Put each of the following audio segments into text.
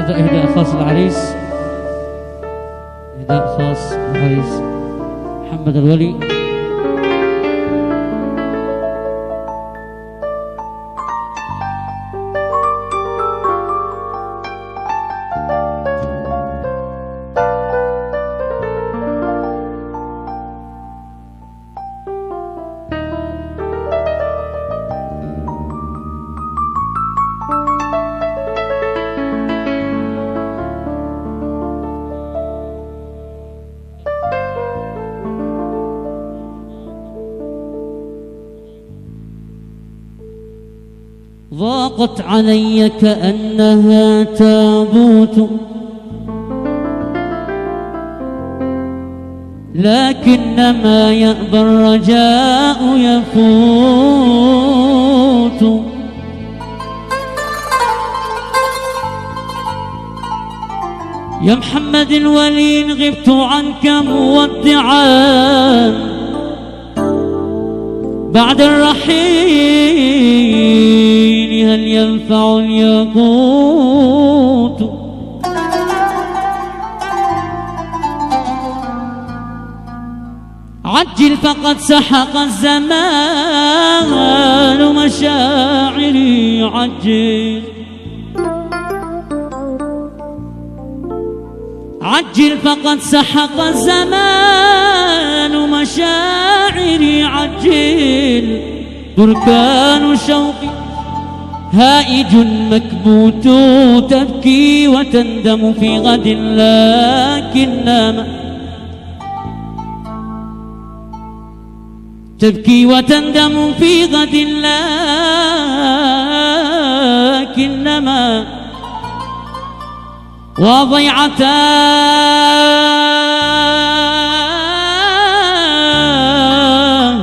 هذا إهداء خاص للعريس، إهداء خاص للعريس محمد الولي. ضاقت علي كأنها تابوت، لكنما يأبى الرجاء يفوت. يا محمد الولي غبت عنك مودعا بعد الرحيل، هل ينفع الياقوت؟ عجل فقد سحق الزمان مشاعري، عجل عجل فقد سحق الزمان مشاعري، عجل بركان شوقي هائج مكبوت، تبكي وتندم في غد لكنما تبكي وتندم في غد لكنما وضيعتان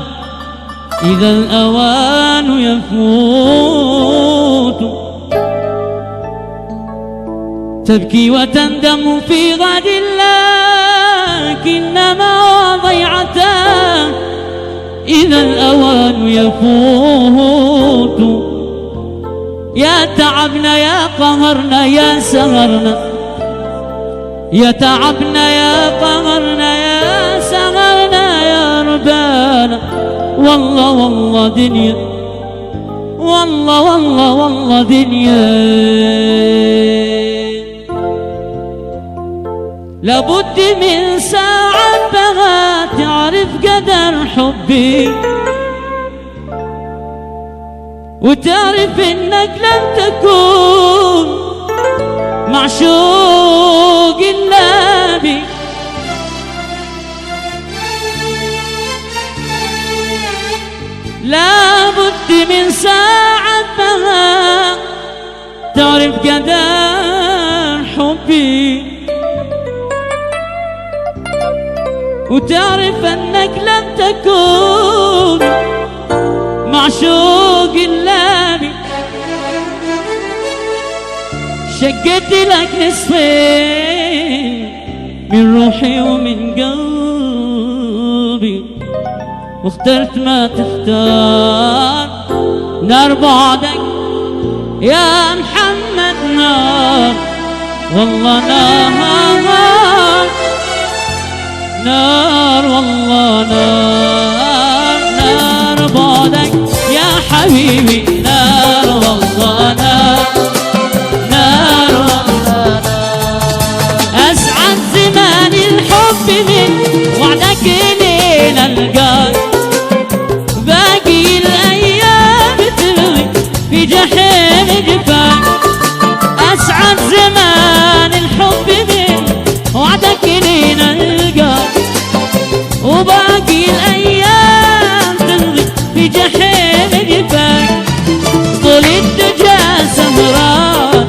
إذا الأوان يفوت. تبكي وتندم في غد لكنما وضيعتان إذا الأوان يفوت. يا تعبنا يا قهرنا يا سهرنا، يا تعبنا يا قهرنا يا سهرنا يا ربانا، والله والله دنيا، والله والله والله دنيا. لابد من ساعة بها تعرف قدر حبي، وتعرف انك لن تكون معشوق الا بي. لابد من ساعة بها تعرف قدر حبي، وتعرف انك لن تكون معشوق الا بي. شقيت لك نصفين من روحي ومن قلبي، واخترت ما تختار نار بعدك يا محمد، نار والله نار، نار والله نار، نار بعدك يا حبيبي، نار والله نار، نار والله نار. أسعد زمان الحب من وعدك لينا القاك، باقي الأيام تلغي في جحيم جفاك. أسعد زمان الحب من وعدك لينا القاك، وباقي الأيام تلغي في جحيم جفاك. طول الدجى سهران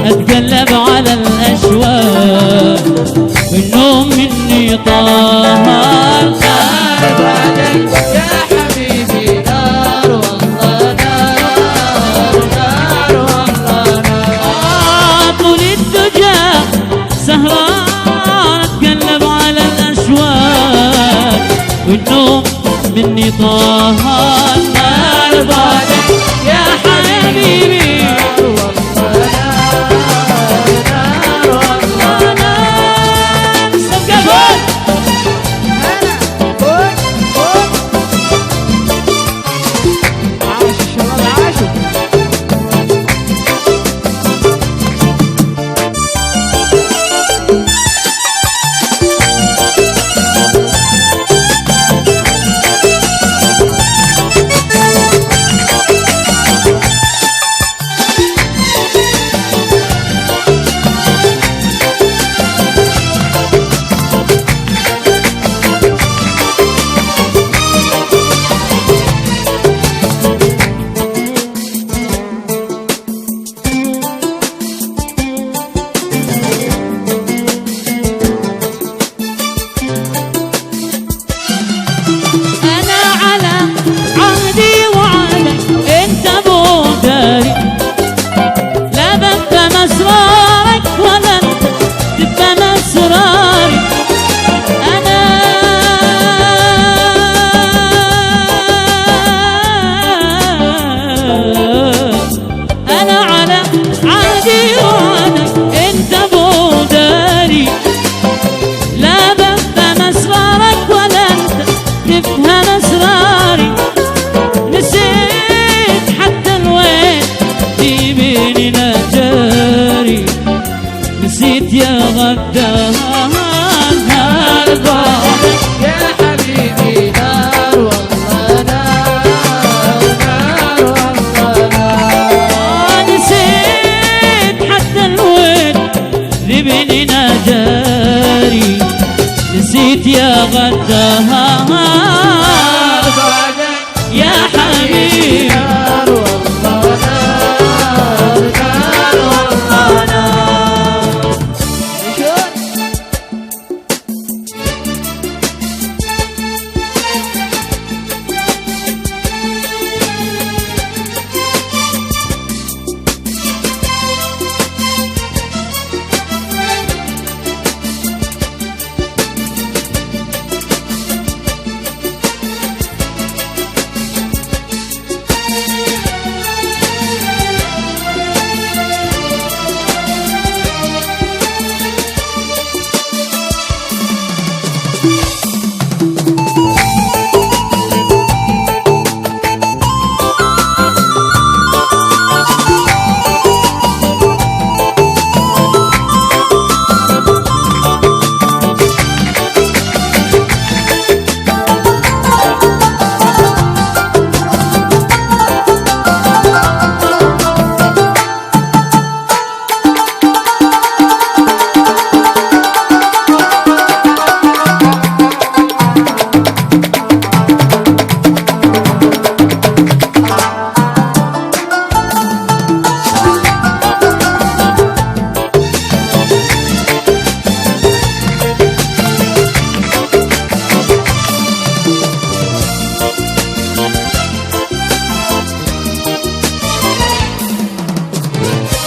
أتقلب على الأشواق، والنوم مني طار. نار بعدك يا حبيبي، نار والله نار، نار والله نار. طول الدجى سهران أتقلب على الأشواق، والنوم مني طار. نار بعدك يا حبيبي، نار والله نار، نار أسراري، نسيت حتى الوين في بيننا جاري، نسيت يا غدار هالبعد يا حبيبي نار والله نار، نار والله نار. نسيت حتى الوين في بيننا جاري، نسيت يا غدار يا حبيبي نار والله نار، نار والله نار. شلون؟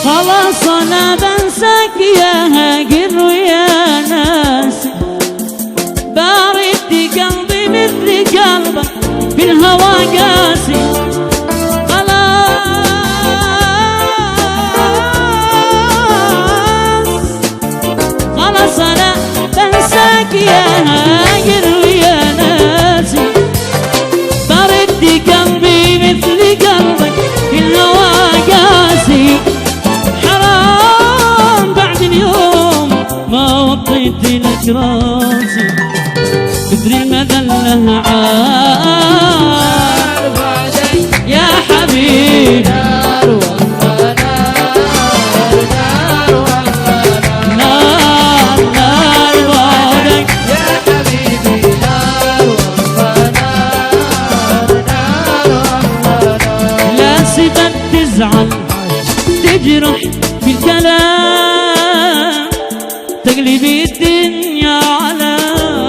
خلاص انا بنساك يا هاجر ويا ناسي، بارد قلبي مثل قلبك في الهوى قاسي. خلاص انا بنساك يا هاجر ويا ناسي، بارد قلبي مثل قلبك في الهوى قاسي. ما وطيت لك راسي كثر المذلة عار يا حبيبي نار والله نار، نار والله نار نار بعدك يا حبيبي نار والله نار، نار والله لا سبب تزعل تجرح في الكلام، تقلبي الدنيا على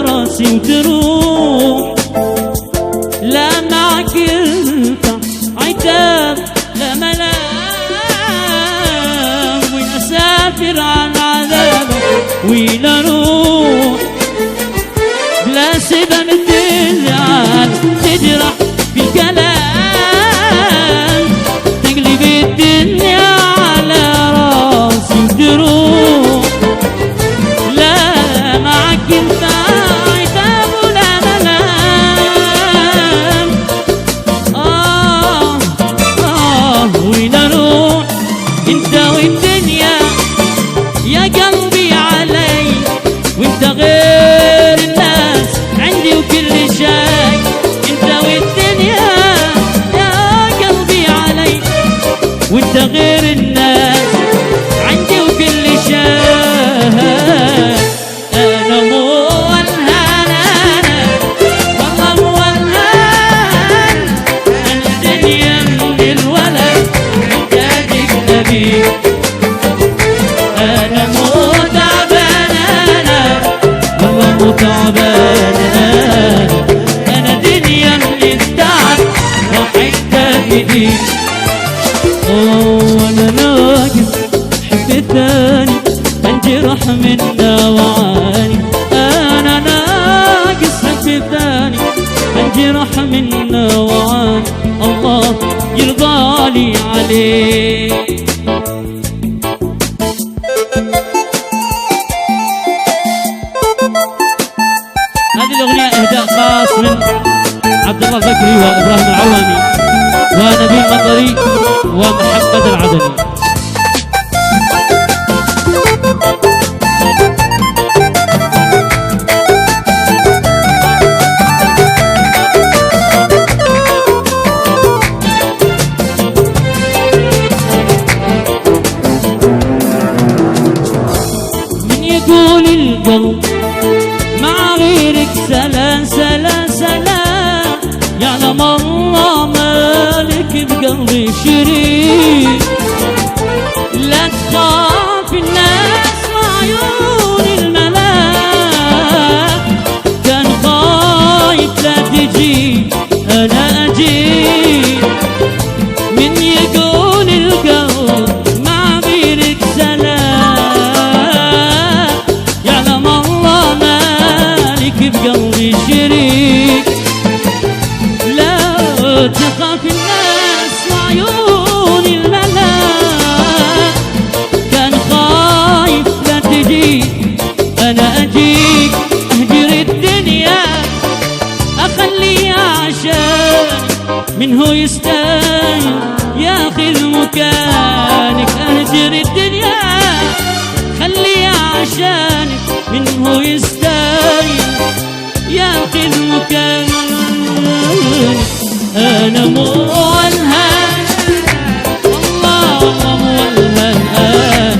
راسي وتروح. لا معك ينفع عتاب لا ملام، وين اسافر عن عذابك وين اروح. بلا سبب تزعل تجرح في الكلام، تقلبي الدنيا على راسي وتروح. انت عتاب ولا ملام، وين اروح انت والدنيا يا قلبي علي، وانت غير الناس عندي وكل شيء. انت والدنيا يا قلبي علي، وانت غير الناس عندي وكل شيء. أنا مو الهان أنا والله مو الهان، أنا الدنيا من الولد محتاجك نبي. أنا مو تعبان أنا والله مو تعبان أنا دنيا من التعب راحت إيدي. أنا ناقص حب الثاني انجرح منه وعاني، انا ناقص حب الثاني انجرح منه وعاني. الله يرضالي عليه. هذه الاغنيه اهداء خاص من عبد الله البكري وابراهيم العواني ونبيل المطري ومحمد العدني. من يقول القلب مع غيرك سلام سلام سلام، يعلم الله مالك بقلبي شريك. لا تخاف الناس وعيون الملاك، كان خايف لا تجي انا اجيك. من يقول القلب مع غيرك سلام، يعلم الله مالك بقلبي شريك. لا تخاف الناس وعيون الملاك، كان خايف لا تجي انا اجيك. اهجر الدنيا اخليها عشان منه يستاهل ياخذ مكانك. اهجر الدنيا خليها عشانك منه يستاهل ياخذ مكانك. انا مولهان والله والله مولهان،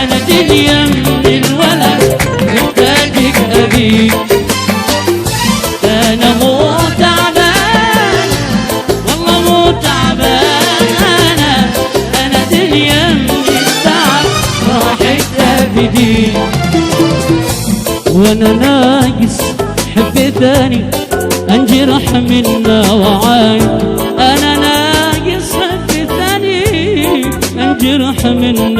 انا دنيا من الولد محتاجك ابيك. انا مو تعبان والله مو تعبان، انا دنيا من التعب راحت ابدي. وانا ناقص حب ثاني انجرح منا وعاي، انا ناقص حب ثاني انجرح منا